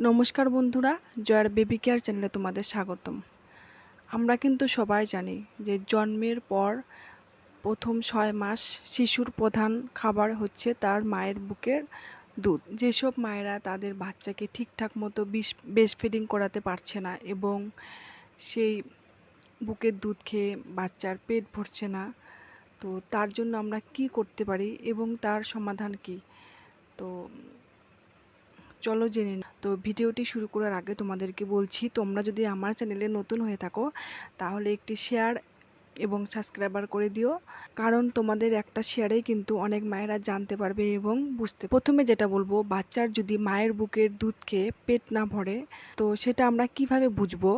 নমস্কার বন্ধুরা, জয়ার বেবি কেয়ার চ্যানেলে তোমাদের স্বাগতম। আমরা কিন্তু সবাই জানি যে জন্মের পর প্রথম 6 মাস শিশুর প্রধান খাবার হচ্ছে তার মায়ের বুকের দুধ। যেসব মায়েরা তাদের বাচ্চাকে ঠিকঠাক মতো ব্রেস্ট ফিডিং করাতে পারছে না এবং সেই বুকের দুধ খেয়ে বাচ্চার পেট ভরছে না, তো তার জন্য আমরা কি করতে পারি এবং তার সমাধান কি? তো চলো জেনে নিই। তো ভিডিওটি শুরু করার আগে তোমাদেরকে বলছি, তোমরা যদি আমার চ্যানেলে নতুন হয়ে থাকো তাহলে একটি শেয়ার এবং সাবস্ক্রাইবার করে দিও, কারণ তোমাদের একটা শেয়ারেই কিন্তু অনেক মায়েরা জানতে পারবে এবং বুঝতে। প্রথমে যেটা বলবো, বাচ্চার যদি মায়ের বুকের দুধ খেয়ে পেট না ভরে তো সেটা আমরা কিভাবে বুঝবো?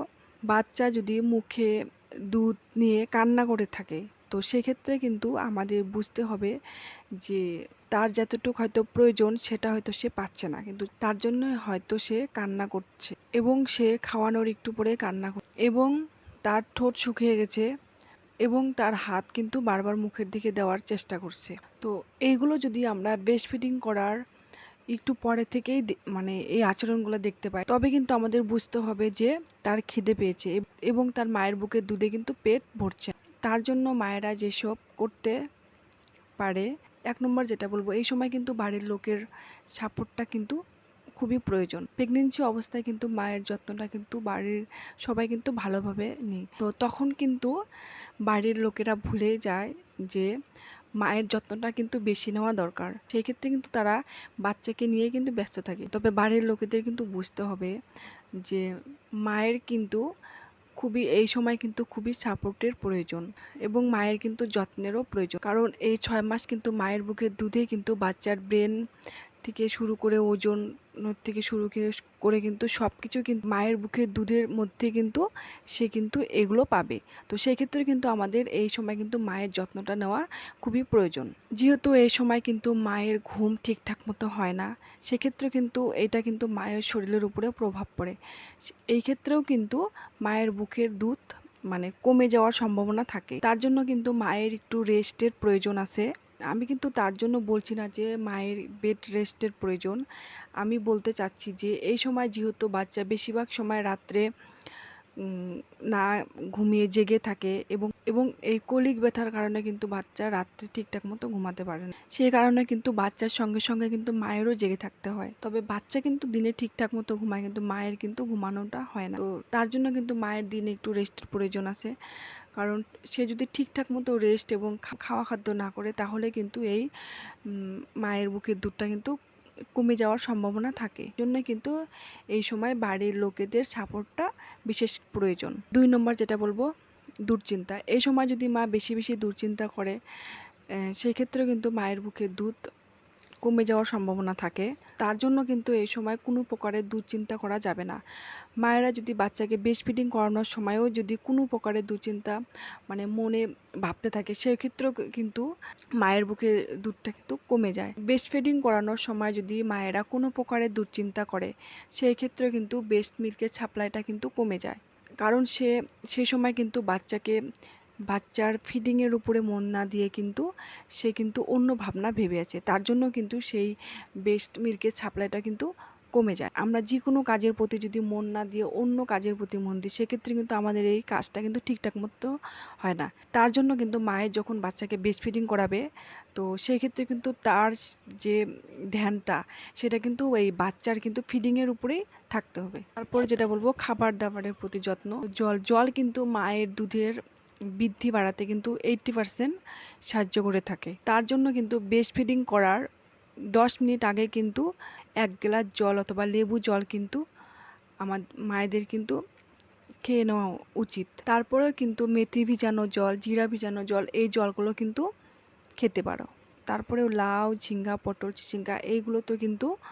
বাচ্চা যদি মুখে দুধ নিয়ে কান্না করে থাকে তো সেক্ষেত্রে কিন্তু আমাদের বুঝতে হবে যে তার যতটুকু হয়তো প্রয়োজন সেটা হয়তো সে পাচ্ছে না, কিন্তু তার জন্য হয়তো সে কান্না করছে এবং সে খাওয়ানোর একটু পরে কান্না করছে এবং তার ঠোঁট শুকিয়ে গেছে এবং তার হাত কিন্তু বারবার মুখের দিকে দেওয়ার চেষ্টা করছে। তো এইগুলো যদি আমরা ব্রেস্ট ফিডিং করার একটু পরে থেকেই মানে এই আচরণগুলো দেখতে পাই, তবে কিন্তু আমাদের বুঝতে হবে যে তার খিদে পেয়েছে এবং তার মায়ের বুকের দুধে কিন্তু পেট ভরছে। তার জন্য মায়েরা যেসব করতে পারে, 1 নম্বর যেটা বলবো, এই সময় কিন্তু বাড়ির লোকের সাপোর্টটা কিন্তু খুবই প্রয়োজন। প্রেগনেন্সি অবস্থায় কিন্তু মায়ের যত্নটা কিন্তু বাড়ির সবাই কিন্তু ভালোভাবে নেয়, তো তখন কিন্তু বাড়ির লোকেরা ভুলে যায় যে মায়ের যত্নটা কিন্তু বেশি নেওয়া দরকার। সেই ক্ষেত্রে কিন্তু তারা বাচ্চাকে নিয়ে কিন্তু ব্যস্ত থাকে। তবে বাড়ির লোকেদের কিন্তু বুঝতে হবে যে মায়ের কিন্তু এই সময় কিন্তু খুবই সাপোর্টের প্রয়োজন এবং মায়ের কিন্তু যত্নেরও প্রয়োজন, কারণ এই 6 মাস কিন্তু মায়ের বুকের দুধে কিন্তু বাচ্চার ব্রেন থেকে শুরু করে ওজন থেকে শুরু করে কিন্তু সব কিছু কিন্তু মায়ের বুকের দুধের মধ্যে কিন্তু সে কিন্তু এগুলো পাবে। তো সেই ক্ষেত্রে কিন্তু আমাদের এই সময় কিন্তু মায়ের যত্নটা নেওয়া খুবই প্রয়োজন। যেহেতু এই সময় কিন্তু মায়ের ঘুম ঠিকঠাক মতো হয় না, সেক্ষেত্রে কিন্তু এটা কিন্তু মায়ের শরীরের উপরে প্রভাব পড়ে। এই ক্ষেত্রেও কিন্তু মায়ের বুকের দুধ মানে কমে যাওয়ার সম্ভাবনা থাকে। তার জন্য কিন্তু মায়ের একটু রেস্টের প্রয়োজন আছে। আমি কিন্তু তার জন্য বলছি না যে মায়ের বেড রেস্টের প্রয়োজন। আমি বলতে চাচ্ছি যে এই সময় যেহেতু বাচ্চা বেশিরভাগ সময় রাত্রে না ঘুমিয়ে জেগে থাকে এবং এই কলিক ব্যথার কারণে কিন্তু বাচ্চা রাত্রে ঠিকঠাক মতো ঘুমাতে পারে না। সেই কারণে কিন্তু বাচ্চার সঙ্গে সঙ্গে কিন্তু মায়েরও জেগে থাকতে হয়। তবে বাচ্চা কিন্তু দিনে ঠিকঠাক মতো ঘুমায়, কিন্তু মায়ের কিন্তু ঘুমানোটা হয় না। তো তার জন্য কিন্তু মায়ের দিনে একটু রেস্টের প্রয়োজন আছে, কারণ সে যদি ঠিকঠাক মতো রেস্ট এবং খাওয়া খাদ্য না করে তাহলে কিন্তু এই মায়ের বুকের দুধটা কিন্তু কমে যাওয়ার সম্ভাবনা থাকে। জন্য কিন্তু এই সময় বাড়ির লোকেদের সাপোর্টটা বিশেষ প্রয়োজন। 2 নম্বর যেটা বলবো, দুশ্চিন্তা। এই সময় যদি মা বেশি বেশি দুশ্চিন্তা করে সেই ক্ষেত্রে কিন্তু মায়ের বুকের দুধ কমে যাওয়ার সম্ভাবনা থাকে। তার জন্য কিন্তু এই সময় কোনো প্রকারের দুশ্চিন্তা করা যাবে না। মায়েরা যদি বাচ্চাকে ব্রেস্ট ফিডিং করানোর সময়ও যদি কোনো প্রকারের দুশ্চিন্তা মানে মনে ভাবতে থাকে, সেক্ষেত্রেও কিন্তু মায়ের বুকে দুধটা কিন্তু কমে যায়। ব্রেস্ট ফিডিং করানোর সময় যদি মায়েরা কোনো প্রকারের দুশ্চিন্তা করে সেই ক্ষেত্রে কিন্তু ব্রেস্ট মিল্কের সাপ্লাইটা কিন্তু কমে যায়, কারণ সেই সময় কিন্তু বাচ্চার ফিডিংয়ের উপরে মন না দিয়ে কিন্তু সে কিন্তু অন্য ভাবনা ভেবে আছে। তার জন্য কিন্তু সেই ব্রেস্ট মিল্কের সাপ্লাইটা কিন্তু কমে যায়। আমরা যে কোনো কাজের প্রতি যদি মন না দিয়ে অন্য কাজের প্রতি মন দিই, সেক্ষেত্রে কিন্তু আমাদের এই কাজটা কিন্তু ঠিকঠাক মতো হয় না। তার জন্য কিন্তু মায়ের যখন বাচ্চাকে ব্রেস্ট ফিডিং করাবে তো সেই ক্ষেত্রে কিন্তু তার যে ধ্যানটা সেটা কিন্তু এই বাচ্চার কিন্তু ফিডিংয়ের উপরেই থাকতে হবে। তারপরে যেটা বলবো, খাবার দাবারের প্রতি যত্ন। জল কিন্তু মায়ের দুধের বৃদ্ধি বাড়াতে কিন্তু 80% সাহায্য করে থাকে। তার জন্য কিন্তু ব্রেস্ট ফিডিং করার 10 মিনিট আগে কিন্তু 1 গ্লাস জল অথবা লেবু জল কিন্তু আমার মায়েদের কিন্তু খেয়ে নেওয়া উচিত। তারপরেও কিন্তু মেথি ভিজানো জল, জিরা ভিজানো জল, এই জলগুলো কিন্তু খেতে পারো। তারপরেও লাউ, ঝিঙ্গা, পটল, চিচিঙ্গা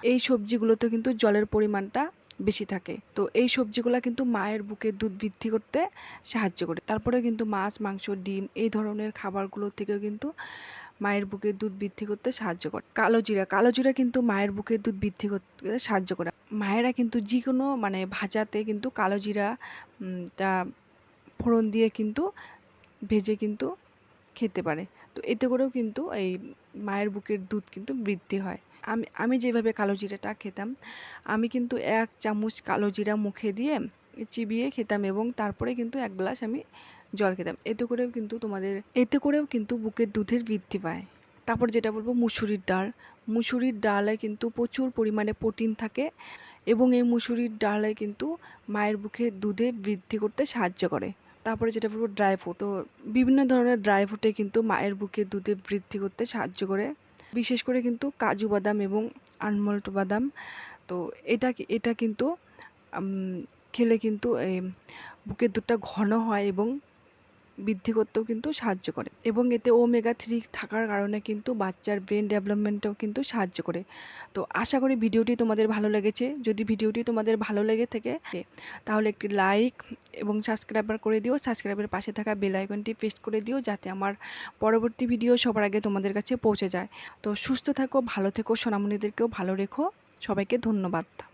এই সবজিগুলোতে কিন্তু জলের পরিমাণটা বেশি থাকে। তো এই সবজিগুলো কিন্তু মায়ের বুকের দুধ বৃদ্ধি করতে সাহায্য করে। তারপরে কিন্তু মাছ, মাংস, ডিম এই ধরনের খাবারগুলো থেকেও কিন্তু মায়ের বুকের দুধ বৃদ্ধি করতে সাহায্য করে। কালো জিরা কিন্তু মায়ের বুকের দুধ বৃদ্ধি করতে সাহায্য করে। মায়েরা কিন্তু যে কোনো মানে ভাজাতে কিন্তু কালো জিরা তা ফোড়ন দিয়ে কিন্তু ভেজে কিন্তু খেতে পারে। তো এতে করেও কিন্তু এই মায়ের বুকের দুধ কিন্তু বৃদ্ধি হয়। আমি আমি যেভাবে কালো জিরাটা খেতাম, আমি কিন্তু 1 চামচ কালো জিরা মুখে দিয়ে চিবিয়ে খেতাম এবং তারপরে কিন্তু 1 গ্লাস আমি জল খেতাম। এতে করেও কিন্তু বুকের দুধের বৃদ্ধি পায়। তারপর যেটা বলবো মুসুরির ডাল। মুসুরির ডালে কিন্তু প্রচুর পরিমাণে প্রোটিন থাকে এবং এই মুসুরির ডালে কিন্তু মায়ের বুকের দুধে বৃদ্ধি করতে সাহায্য করে। তারপরে যেটা বলবো ড্রাই ফ্রুট। তো বিভিন্ন ধরনের ড্রাই ফ্রুটে কিন্তু মায়ের বুকের দুধে বৃদ্ধি করতে সাহায্য করে। বিশেষ করে কিন্তু কাজু বাদাম এবং আলমন্ড বাদাম। তো এটা কিন্তু খেলে কিন্তু বুকের দুধটা ঘন হয় এবং বৃদ্ধি করতেও কিন্তু সাহায্য করে এবং এতে ওমেগা 3 থাকার কারণে কিন্তু বাচ্চার ব্রেন ডেভেলপমেন্টেও কিন্তু সাহায্য করে। তো আশা করি ভিডিওটি তোমাদের ভালো লেগেছে। যদি ভিডিওটি তোমাদের ভালো লেগে থাকে তাহলে একটি লাইক এবং সাবস্ক্রাইবার করে দিও। সাবস্ক্রাইবের পাশে থাকা বেল আইকনটি প্রেস করে দিও যাতে আমার পরবর্তী ভিডিও সবার আগে তোমাদের কাছে পৌঁছে যায়। তো সুস্থ থাকো, ভালো থেকো, সোনামণিদেরকেও ভালো রেখো। সবাইকে ধন্যবাদ।